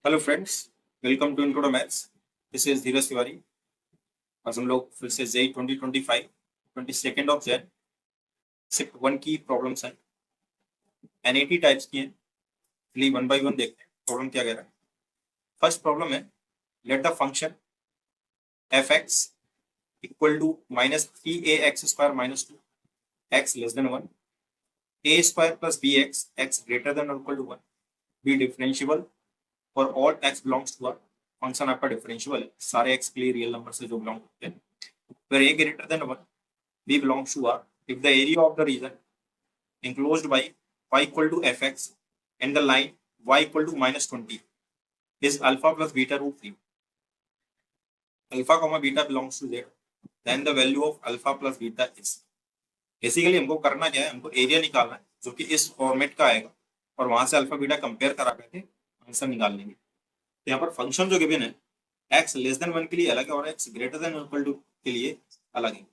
Hello friends, welcome to into maths. This is Dheeraj Tiwari. आज हम लोग फिर से जेई 2025 22 शिफ्ट 1 की प्रॉब्लम्स हैं। एनईटी टाइप्स की हैं। चलिए वन बाय वन देखते हैं प्रॉब्लम क्या कह रहा है। फर्स्ट प्रॉब्लम है, let the function F X equal to minus 3ax² minus 2 X less than 1 a² plus B X greater than और equal to 1 B differentiable for all X belongs to R. Function आपका differentiable है सारे x के लिए real number से जो belong करते हैं। where a greater than 1, b belongs to R, if the area of the region enclosed by y equal to fx and the line y equal to minus 20 is alpha plus beta root 3. Alpha comma beta belongs to Z, then the value of alpha plus beta is. Basically हमको करना क्या है, हमको area निकालना है जो कि इस फॉर्मेट का आएगा और वहां से अल्फा बीटा कंपेयर करा करके आंसर निकाल लेंगे। तो यहाँ पर फंक्शन जो गिवन है x लेस देन 1 के लिए अलग है और x greater than equal to के लिए अलग है।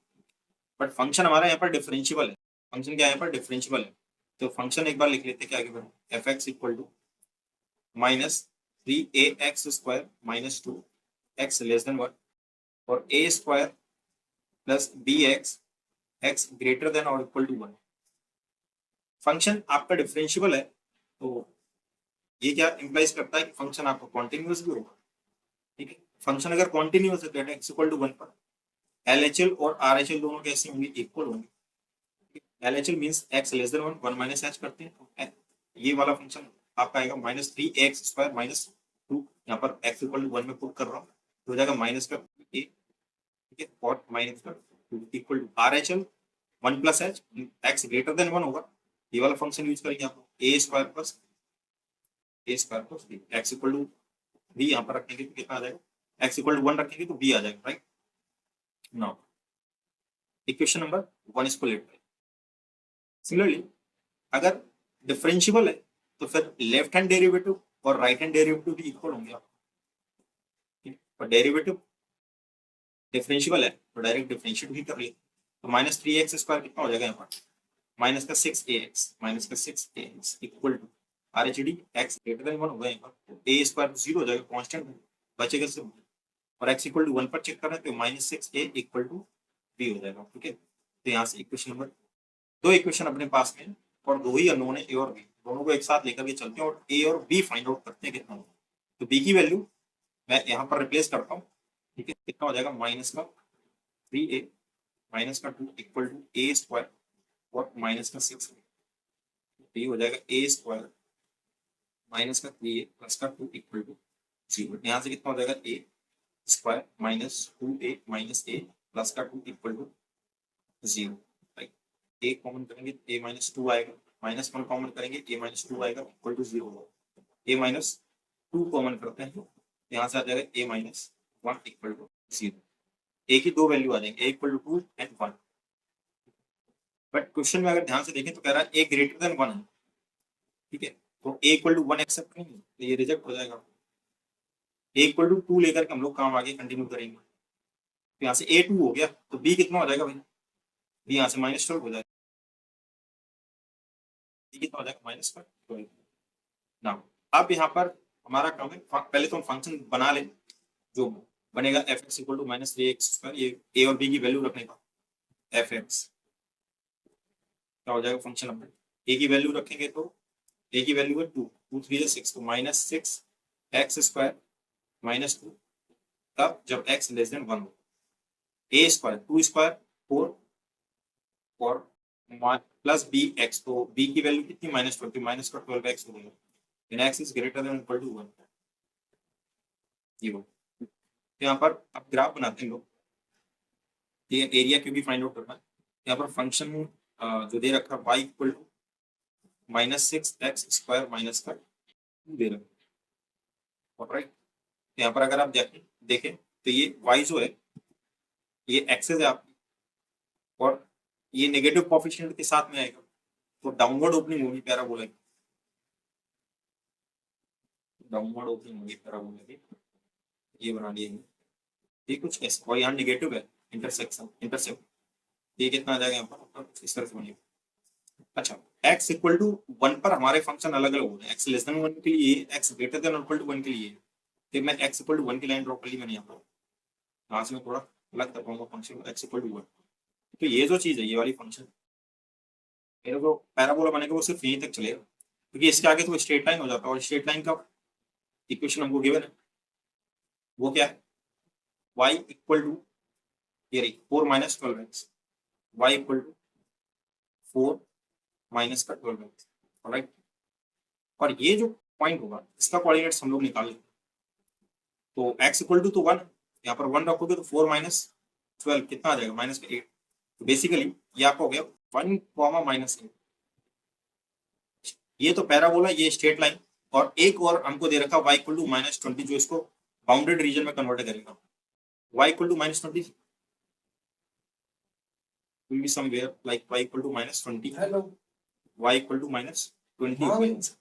बट फंक्शन हमारा यहाँ पर डिफरेंशियबल है। फंक्शन क्या है यहाँ पर डिफरेंशियबल है। तो फंक्शन एक बार लिख लेते हैं क्या गिवन है, F X equal to minus 3ax² minus 2 X less than 1 और a² plus B X greater than और इक्वल टू 1। फंक्शन आपका डिफरेंशियबल है तो ये क्या इंप्लाइज करता है कि फंक्शन आपका कॉन्टिन्यूअस भी होगा। ठीक है, फंक्शन अगर कॉन्टिन्यूअस है एक्स इक्वल टू 1 पर LHL और RHL दोनों कैसे होंगे, इक्वल होंगे। LHL means x less than 1 1 minus h करते हैं तो ये वाला फंक्शन आपका आएगा माइनस 3ax² माइनस 2, यहाँ पर x इक्वल टू 1 में पुट कर रहा हूँ तो हो जाएगा माइनस का a, ठीक है, और माइनस का 2 equal to RHL 1 plus h, x greater than 1 होगा ये वाला फंक्शन यूज करेंगे आप a² plus b x equal to b यहाँ पर रखेंगे तो कितना आ जाएगा, x इक्वल टू 1 रखेंगे तो b आ जाएगा। राइट, नाउ इक्वेशन नंबर 1 इसको लेट करें। सिमिलरली अगर डिफरेंशियबल है तो फिर लेफ्ट हैंड डेरिवेटिव और राइट हैंड डेरिवेटिव भी इक्वल होंगे आप। और डेरिवेटिव डिफरेंशियबल है तो डायरेक्ट डिफरेंशिएट भी कर लिए तो माइनस 3x² कितना हो जाएगा यहाँ पर, माइनस का 6ax equal to RHD x greater than 1 होगा यहाँ पर तो a² 0 हो जाएगा, कांस्टेंट बचेगा से और x इक्वल टू 1 पर चेक कर रहे हैं तो minus 6a equal to b हो जाएगा। ठीक है, तो यहाँ से इक्वेशन नंबर 2 इक्वेशन अपने पास में और दो ही अननोन है a और b, दोनों को एक साथ लेकर के चलते हैं और a और b फाइंड आउट करते हैं कितना होगा। तो b की वैल्यू मैं यहाँ पर रिप्लेस करता हूँ। ठीक है, कितना हो जाएगा माइनस का 3a माइनस का 2 इक्वल टू a² और माइनस का 6 ये हो जाएगा a² माइनस का 3a प्लस का 2 इक्वल टू 0। यहाँ से कितना हो जाएगा a² minus 2a minus a plus का 2 इक्वल टू 0। a कॉमन करेंगे a माइनस 2 आएगा, माइनस 1 कॉमन करेंगे a माइनस 2 आएगा इक्वल टू 0 होगा। a माइनस 2 कॉमन करते हैं तो यहाँ से आ जाएगा a minus 1 equal to 0। a की दो वैल्यू आ जाएंगे, a equal to 2 and 1। But question में अगर ध्यान से देखें तो कह रहा है a ग्रेटर देन 1 है। ठीक है, तो a इक्वल टू 1 एक्सेप्ट करेंगे तो ये रिजेक्ट हो जाएगा। a इक्वल टू 2 लेकर के हम लोग काम आगे कंटिन्यू करेंगे तो यहाँ से a 2 हो गया तो b कितना हो जाएगा भाई, b यहाँ से माइनस 12 हो जाएगा, कितना हो जाएगा माइनस 12। ना अब यहाँ पर हमारा काम है पहले तो हम फंक्शन बना लें जो बनेगा F X equal to minus 3x², ये a और b की वैल्यू रखने का एफ एक्स क्या हो जाएगा फंक्शन नंबर a की वैल्यू रखेंगे तो a की वैल्यू है 2 2 3 6 तो माइनस 6x² माइनस 2 तब जब x लेस देन 1 हो a² 2² 4 और प्लस बी एक्स तो b की वैल्यू कितनी माइनस 12 माइनस का 12x हो जाएगा, x is greater than equal to 1। ये तो यहाँ पर अब ग्राफ बनाते हैं लोग, ये एरिया क्योंकि फाइंड आउट करना है। यहाँ पर फंक्शन जो दे रखा है y equal to minus 6x² minus का 2 दे रखा है। राइट, यहाँ पर अगर आप देखें तो ये y जो है ये एक्सेस है आपकी और ये नेगेटिव कोएफिशिएंट के साथ में आएगा तो डाउनवर्ड ओपनिंग होगी पैराबोला की, डाउनवर्ड ओपनिंग होगी पैराबोला की, ये बना लिए ये कुछ ऐसा और यहाँ नेगेटिव है इंटरसेक्शन इंटरसेप्ट, ये कितना आ जाएगा यहाँ पर इस तरह से बनेगा अच्छा, x इक्वल टू 1 पर हमारे फंक्शन अलग अलग हो रहे हैं, x लेस देन 1 के लिए, x greater than equal to 1 के लिए। फिर मैं x इक्वल टू 1 की लाइन ड्रॉ कर ली मैंने यहाँ पर, यहाँ से मैं थोड़ा अलग कर पाऊंगा फंक्शन x इक्वल टू 1। तो ये जो चीज है, ये वाली फंक्शन, मेरे को पैराबोला बनेगा वो सिर्फ यहीं तक चलेगा, क्योंकि इसके आगे तो स्ट्रेट लाइन हो जाता है, और स्ट्रेट लाइन का इक्वेशन हमको गिवन है, वो क्या है, y इक्वल टू, ये रही 4 minus 12x, y equal to 4 minus का 12x, राइट। और ये जो पॉइंट होगा इसका कोऑर्डिनेट्स हम लोग निकाल लेंगे। तो x इक्वल टू तो 1, यहाँ पर 1 रखोगे तो 4 माइनस 12 कितना आ जाएगा, माइनस का 8। तो बेसिकली ये आपका हो गया 1 कॉमा माइनस 8। ये तो पैराबोला, ये स्ट्रेट लाइन, और एक और हमको दे रखा y इक्वल टू माइनस 20, जो इसको बाउंडेड रीजन में कन्वर्ट करेगा। y equal to minus 20 will be somewhere like y equal to minus 20, y equal to minus 20,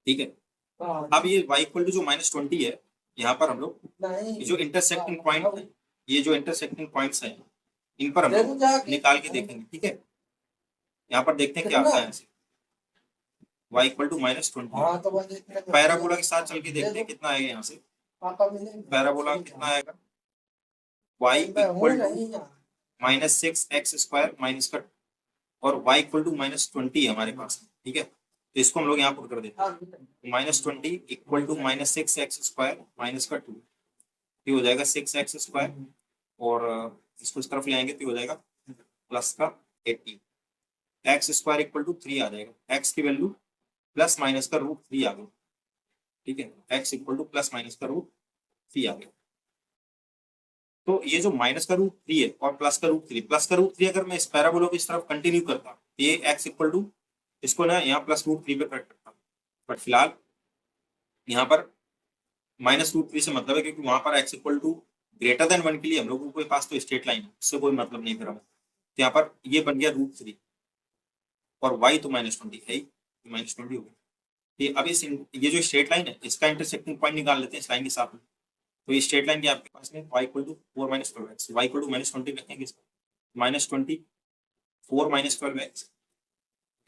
ठीक है। अब ये y इक्वल टू जो माइनस 20 है, यहाँ पर हम लोग ये जो इंटरसेक्टिंग पॉइंट है, ये जो इंटरसेक्टिंग पॉइंट्स हैं, इन पर हम लोग निकाल के देखेंगे, ठीक है। यहाँ पर देखते हैं क्या आता है ऐसे, y equal to minus 20, parabola के साथ चल के देखते हैं कितना आएगा यहाँ से। पैराबोला कितना आएगा, y equal to minus 6x square minus का, और y इक्वल टू माइनस 20 है हमारे पास, ठीक है। तो इसको हम लोग यहाँ पुट कर देते हैं, minus 20 equal to minus 6x square minus का 2, ये हो जाएगा 6x स्क्वायर, और इसको इस तरफ ले आएंगे तो हो जाएगा प्लस का 80, एक्स स्क्वायर इक्वल टू 3 आ जाएगा, x की वैल्यू प्लस माइनस का रूट 3 आ गई, ठीक है। x equal two plus minus का रूट 3 आ गया। तो ये जो माइनस का रूट 3 है और प्लस का रूट 3, प्लस का रूट 3 अगर मैं इस पैराबोला को इस तरफ कंटिन्यू करता, ये x इक्वल टू, इसको ना यहाँ प्लस रूट 3 पे कट करता, बट फिलहाल यहाँ पर माइनस रूट 3 से मतलब है, क्योंकि वहां पर x equal to greater than 1 के लिए हम लोगों के पास तो स्ट्रेट लाइन है, उससे कोई मतलब नहीं करा। तो यहाँ पर ये बन गया रूट 3, और y तो माइनस 20 है ही, माइनस 20 हो गया। ये अब इस ये जो स्ट्रेट लाइन है इसका इंटरसेक्टिंग पॉइंट निकाल लेते हैं इस लाइन के साथ में। तो ये स्ट्रेट लाइन की आपके पास में y equal to 4 minus 12x, y equal to minus 20 रखेंगे इसको, माइनस 20 4 माइनस 12x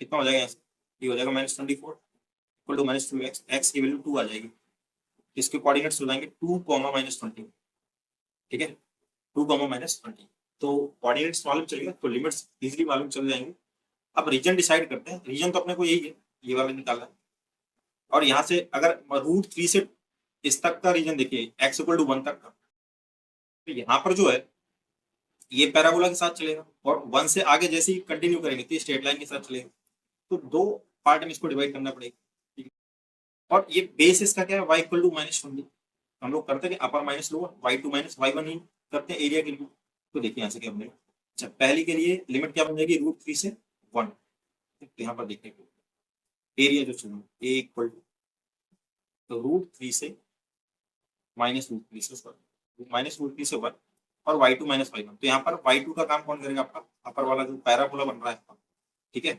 कितना हो जाएगा यहाँ से, ये हो जाएगा minus 24 equal to minus 2x, x की वैल्यू 2 आ जाएगी, इसके कोऑर्डिनेट्स हो जाएंगे 2 कॉमा माइनस 20, ठीक है, 2 कॉमा माइनस 20। तो कोऑर्डिनेट्स मालूम चलेगा तो लिमिट्स इजीली मालूम चल जाएंगे। अब रीजन डिसाइड करते हैं, रीजन तो अपने को यही है, ये वाला निकालना है। और यहाँ से अगर रूट 3 से इस तक का रीजन देखिए x इक्वल टू 1 तक का, तो यहाँ पर जो है ये पैराबोला के साथ चलेगा, और 1 से आगे जैसे ही कंटिन्यू करेंगे तो स्ट्रेट लाइन के साथ चलेगा। तो दो पार्ट में इसको डिवाइड करना पड़ेगा, ठीक है। और ये बेस इसका क्या है, y इक्वल टू माइनस 20, हम लोग करते हैं अपर minus lower, y2 minus y1 ही करते हैं एरिया के लिए। तो देखिए यहाँ से क्या बनेगा, अच्छा पहली के लिए लिमिट क्या बन जाएगी, रूट 3 से 1, तो यहाँ पर देखने को एरिया जो चुना a इक्वल टू, तो रूट 3 से माइनस रूट 3 से, माइनस रूट 3 से 1, और y2 माइनस y1। तो यहाँ पर y2 का काम कौन करेगा, आपका अपर वाला जो पैराबोला बन रहा है आपका, ठीक है।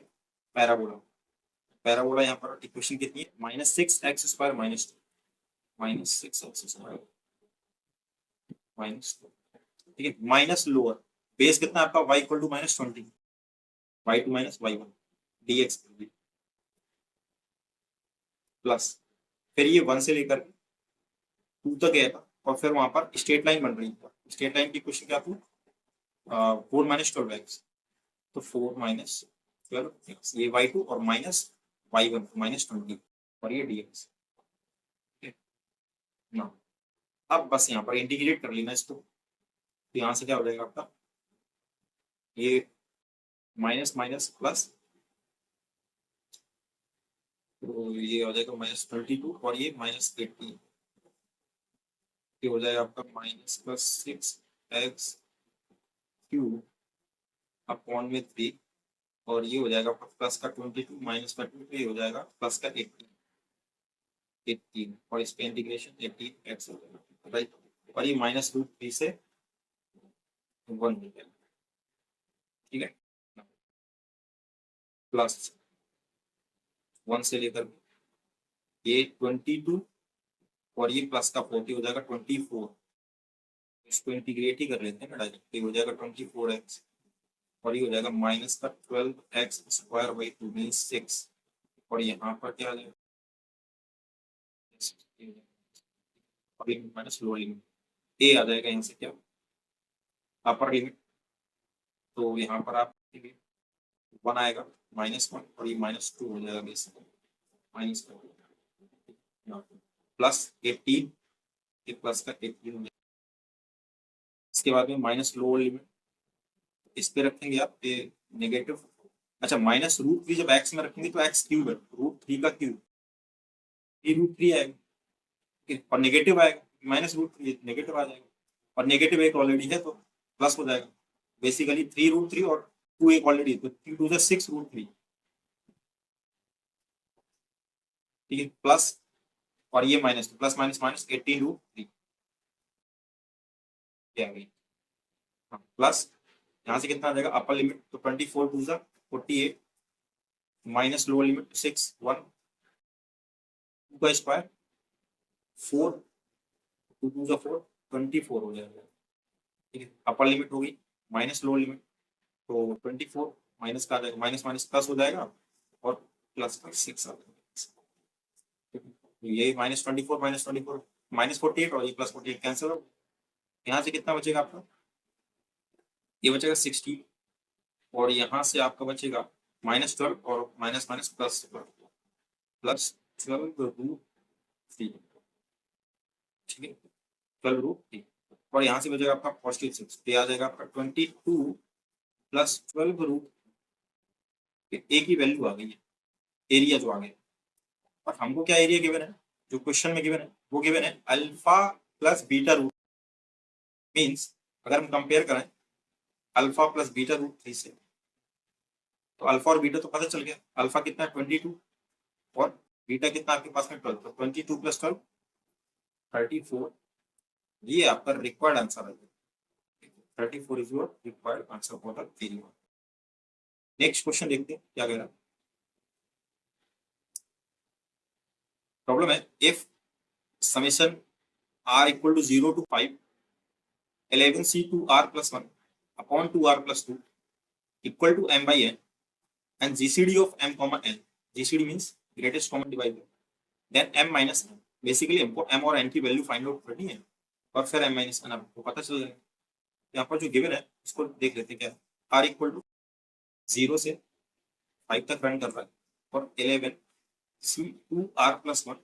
पैराबोला, पैराबोला यहाँ पर इक्वेशन कितनी है, minus 6x square minus 2, minus 6x square minus 2, ठीक है। माइनस लोअर बेस कितना आपका y equal to minus 20, y2 minus y1 dx plus, फिर ये 1 से लेकर 2 तक गया था, और फिर वहां पर स्ट्रेट लाइन बन रही है। स्ट्रेट लाइन की क्वेश्चन क्या थी, 4 माइनस 12x, तो 4 माइनस 12x, ये y2 और माइनस y1 माइनस 20, और ये dx ना। अब बस यहाँ पर इंटीग्रेट कर लेना इसको, तो यहाँ से क्या हो जाएगा आपका, ये माइनस माइनस प्लस, तो ये हो जाएगा माइनस 32, और ये माइनस 18, ये हो जाएगा आपका minus plus 6x cube upon में 3, और ये हो जाएगा प्लस का 22 माइनस का 2, ये हो जाएगा प्लस का 18, और इस पे इंटीग्रेशन 18x हो जाएगा, राइट। और ये माइनस रूट 3 से 1 हो जाएगा, ठीक है, प्लस 1 से लेकर ये 22, और ये प्लस का 40 हो जाएगा 24, इसको इंटीग्रेट ही कर लेते हैं ना डायरेक्ट, हो जाएगा 24x, और ये हो जाएगा माइनस का 12x स्क्वायर बाई 2 मीन्स 6, और यहाँ पर क्या आ जाएगा माइनस लोअर लिमिट ए आ जाएगा, यहाँ से क्या अपर लिमिट, तो यहाँ पर आप 1 आएगा -1 और ये -2 हो जाएगा बेसिकली माइनस प्लस 18, ये प्लस का 18 हो जाएगा। इसके बाद में माइनस लोअर लिमिट इस पे रखेंगे आप ये नेगेटिव, अच्छा माइनस रूट 3 जब एक्स में रखेंगे तो एक्स क्यूब है, रूट 3 का क्यूब ये रूट 3 आएगा, और नेगेटिव आएगा माइनस रूट 3 नेगेटिव आ जाएगा, और नेगेटिव एक ऑलरेडी है तो प्लस हो जाएगा, बेसिकली 3√3 और 2 एक ऑलरेडी, तो 3 2 6√3, ठीक है, प्लस और ये माइनस, प्लस माइनस माइनस 18√3 क्या गई, प्लस यहाँ से कितना आ जाएगा अपर लिमिट, तो 24 2 48 माइनस लोअर लिमिट 6 1 2 का स्क्वायर 4 2 2 4 24 हो जाएगा, ठीक है, अपर लिमिट होगी माइनस लोअर लिमिट, तो 24 माइनस का आ जाएगा, माइनस माइनस प्लस हो जाएगा और प्लस का 6 आ जाएगा, ये -24 -24 -48 और ये +48 कैंसिल हो, यहाँ से कितना बचेगा आपका, ये बचेगा 60 और यहाँ से आपका बचेगा -12 और माइनस माइनस प्लस +12√3, ठीक है 12√3, और यहाँ से बचेगा आपका +6, ये आ जाएगा आपका 22 + 12√, एक ही वैल्यू आ गई है, एरिया जो आ गया, और हमको क्या एरिया गिवन है, जो क्वेश्चन में गिवन है वो गिवन है alpha plus beta root, means अगर हम कंपेयर करें अल्फा प्लस बीटा √3 से, तो अल्फा और बीटा तो पता चल गया, अल्फा कितना है 22 और बीटा कितना आपके पास में 12, तो 22 + 12 34, ये आपका रिक्वायर्ड आंसर है, 34 is your required answer for the theory. Next question देखते हैं क्या कह रहा है, प्रॉब्लम है if summation r = 0 to 5 11c2r + 1 upon 2r + 2 equal to m by n and GCD of m comma n, GCD means greatest common divisor, then m minus n, basically हमको m और n की value find out करनी है और फिर m minus n आपको पता चल जाएगा। यहाँ पर जो गिवन है इसको देख लेते हैं क्या, r = 0 से 5 तक रन कर रहा है और 11c2r + 1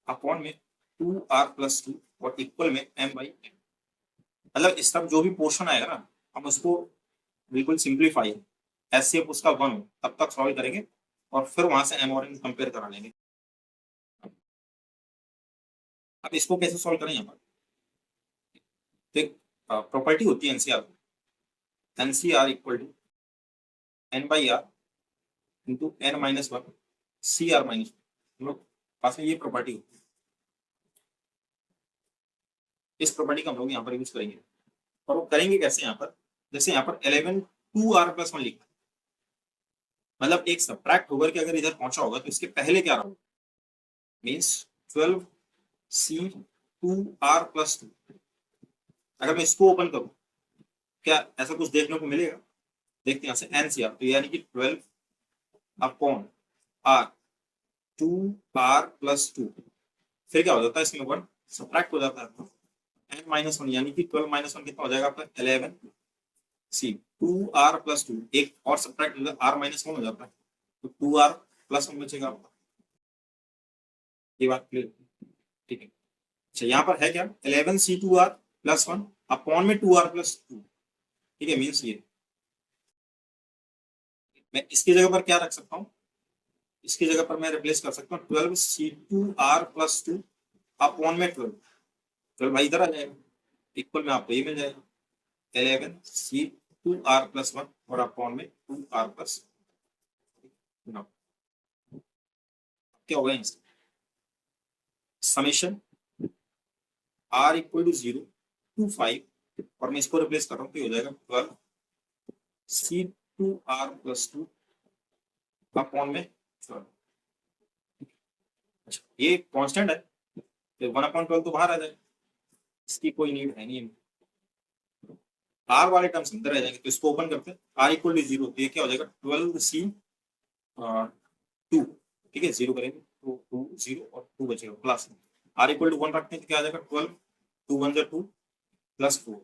अपॉन में 2r + 2 और इक्वल में m by n, मतलब इस सब जो भी पोर्शन आएगा ना हम उसको बिल्कुल सिंप्लीफाई ऐसे उसका 1 हो तब तक सॉल्व करेंगे और फिर वहां से m और n कंपेयर करा लेंगे। अब इसको कैसे सॉल्व करें, यहाँ पर तो प्रॉपर्टी होती है NCR = n/r into n-1 CR-1, हम लोग पास में ये प्रॉपर्टी होती है, इस प्रॉपर्टी का हम लोग यहाँ पर यूज करेंगे, और वो करेंगे कैसे, यहाँ पर जैसे यहाँ पर 11 2r + 1 लिखा, मतलब एक सब्ट्रैक्ट होकर के अगर इधर पहुंचा होगा तो इसके पहले क्या रहा, मींस 12c2r + 2, अगर मैं इसको ओपन करूं क्या ऐसा कुछ देखने को मिलेगा, देखते हैं यहाँ से NCR, तो यानी कि 12 अपॉन r 2r + 2, फिर क्या हो जाता है इसमें 1 सब्ट्रैक्ट हो जाता है, n-1 यानी कि 12 - 1 कितना हो जाएगा आपका 11 सी 2r + 2, एक और सब्ट्रैक्ट r - 1 हो जाता है तो 2r + 1 बचेगा आपका, ये बात क्लियर, ठीक है। अच्छा यहाँ पर है क्या 11c2r + 1 अपॉन में 2r + 2, ठीक है, मीन्स ये मैं इसकी जगह पर क्या रख सकता हूँ, इसकी जगह पर मैं रिप्लेस कर सकता हूँ 12c2r + 2 अपॉन में 12 भाई इधर आ जाएगा, इक्वल में आपको ये मिल जाएगा 11c2r + 1 और अपॉन में 2r + 9, क्या होगा इसका समेशन r = 0 to 5 और मैं इसको रिप्लेस कर रहा हूँ तो हो जाएगा 12c2r + 2 अपॉन में 12, अच्छा ये कांस्टेंट है तो 1/12 तो बाहर आ जाएगा, इसकी कोई नीड है नहीं, आर वाले टर्म्स अंदर रह जाएंगे, तो इसको ओपन करते हैं। आर इक्वल टू 0, तो ये क्या हो जाएगा 12C2, ठीक है, 0 करेंगे तो 2 0 और 2 बचेगा प्लस। आर इक्वल टू 1 रखते हैं तो क्या आ जाएगा 12, 2 1 2 प्लस 4,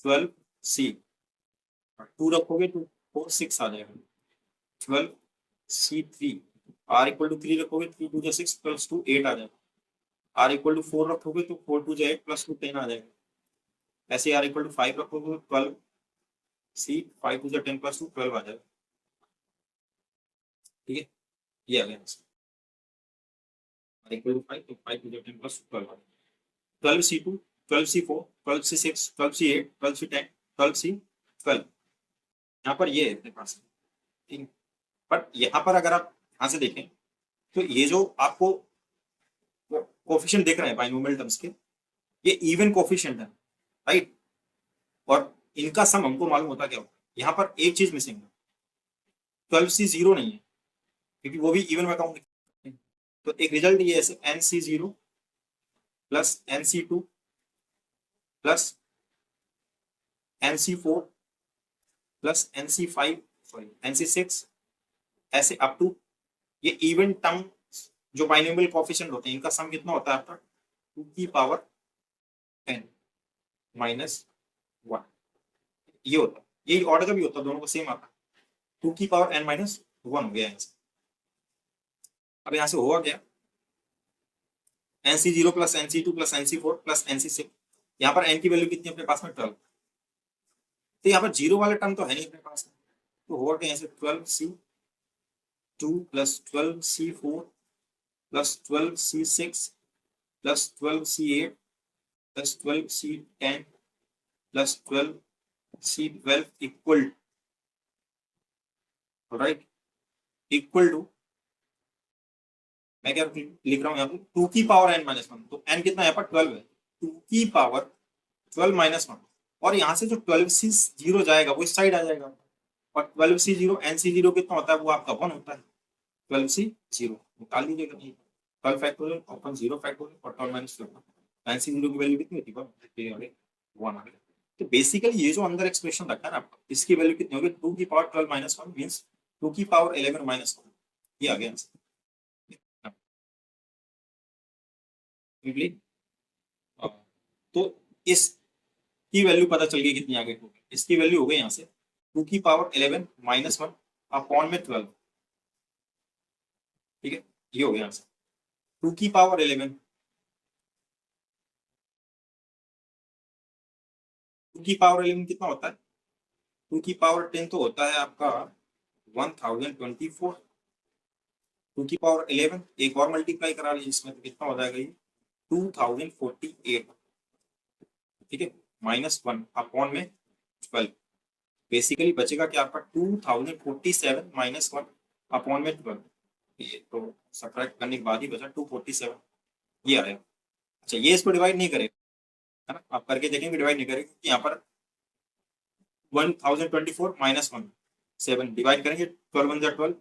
12C, 2 रखोगे तो 4 6 आ जाएगा 12C3। आर इक्वल टू 3 रखोगे 3 2 6 प्लस 2 8 आ जाएगा। आर इक्वल टू 4 रखोगे तो 4 2 8 प्लस 2 10 आ जाएगा। ऐसे आर इक्वल टू 5 रखोगे तो 12C, 5 2 10 प्लस 2 12 आ जाएगा, ठीक है, ये आ गया आंसर। आर इक्वल टू 5 तो 5 2 10 प्लस 12 आ जाएगा। 12C2, 12C4, 12C6, 12C8, 12C10, 12C12, यहाँ पर ये है अपने पास, ठीक है। बट यहाँ पर अगर आप यहाँ से देखें तो ये जो आपको कोफिशिएंट देख रहे हैं बाइनोमियल टर्म्स के, ये इवन कोफिशिएंट है, राइट, और इनका सम हमको मालूम होता क्या होता है। यहाँ पर एक चीज मिसिंग है, 12C 0 नहीं है, क्योंकि वो भी इवन में काउंट। तो एक रिजल्ट ये ऐसे NC0 plus NC2 plus NC4 plus NC5, sorry NC6, ऐसे अप टू ये इवन टर्म जो बाइनोमियल कोफिशिएंट होते हैं, इनका सम कितना होता है आपका 2 की पावर n माइनस 1, ये होता है, यही ऑर्डर का भी होता है, दोनों को सेम आता है, 2 की पावर n माइनस 1 हो गया यहाँ से। अब यहाँ से हुआ क्या, NC0 plus NC2 plus NC4 plus NC6, यहाँ पर n की वैल्यू कितनी अपने पास में 12, तो यहाँ पर जीरो वाला टर्म तो है नहीं अपने पास में, तो होगा क्या, यहाँ से 12C2 plus 12C4 plus 12C6 plus 12C8 plus 12C10 plus 12C12 equal, right, equal to, मैं क्या लिख रहा हूँ यहाँ पे 2 की पावर n माइनस 1, तो n कितना यहाँ पर 12 है, 2 की पावर 12 माइनस 1, और यहाँ से जो 12C0 जाएगा वो इस साइड आ जाएगा, और 12C0 NC0 कितना होता है, वो आपका 1 होता है, 12C0 निकाल लीजिएगा, 12 फैक्टोरियल अपन 0 फैक्टोरियल और 12 माइनस 12, NC0 की वैल्यू कितनी होती है 1 आ गया। तो बेसिकली ये जो अंदर एक्सप्रेशन रखा है ना आपका, इसकी वैल्यू कितनी होगी 2 की पावर 12 माइनस 1 मींस 2 की पावर 11 माइनस 1, ये आ गया आंसर। तो इस की वैल्यू पता चल गई कितनी आ गई, इसकी वैल्यू हो गई यहाँ से 2 की पावर 11 माइनस 1 अपॉन में 12, ठीक है, ये हो गया आंसर 2 की पावर 11, 2 की पावर 11 कितना होता है, 2 की पावर 10 तो होता है आपका 1024, 2 की पावर 11 एक और मल्टीप्लाई करा लीजिए इसमें, तो कितना हो जाएगा ये 2048, ठीक है, माइनस 1 अपॉन में 12, बेसिकली बचेगा क्या आपका 2047 माइनस 1 अपॉन में 12, ये तो सब्ट्रैक्ट करने के बाद ही बचा 247, ये आया। अच्छा, ये इसको डिवाइड नहीं करेगा, है ना, आप करके देखेंगे डिवाइड नहीं करेगा, क्योंकि यहाँ पर 1024 माइनस 1 7 डिवाइड करेंगे, 12 1 12,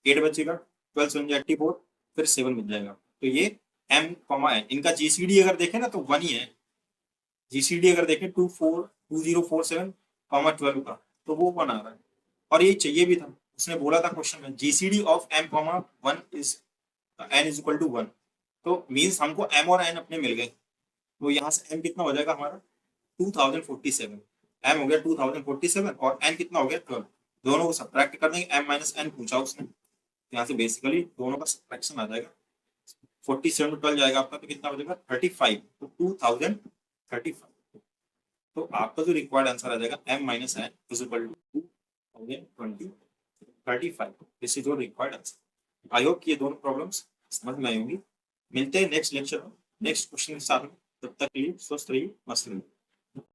8 बचेगा, 12 7 84, फिर 7 बन जाएगा, तो ये m, n इनका GCD अगर देखें ना तो 1 ही है, GCD अगर देखें 2047 12 का, तो वो 1 आ रहा है, और ये चाहिए भी था, उसने बोला था क्वेश्चन में GCD of m, 1 is n is equal to 1, तो मींस हमको m और n अपने मिल गए, तो यहाँ से m कितना हो जाएगा हमारा 2047, m हो गया 2047 और n कितना हो गया 12, दोनों को सब्ट्रैक्ट कर देंगे, m माइनस n पूछा उसने, यहाँ से बेसिकली दोनों का सब्ट्रैक्शन आ जाएगा, 47 में 12 जाएगा आपका, तो कितना हो जाएगा 35, तो 2035, तो आपका जो रिक्वायर्ड आंसर आ जाएगा m minus n is equal to 2035, this is your required answer. I hope कि ये दोनों प्रॉब्लम्स समझ में आई होंगी। मिलते हैं नेक्स्ट लेक्चर में नेक्स्ट क्वेश्चन के साथ में, तब तक के लिए स्वस्थ रहिए, मस्त रहिए।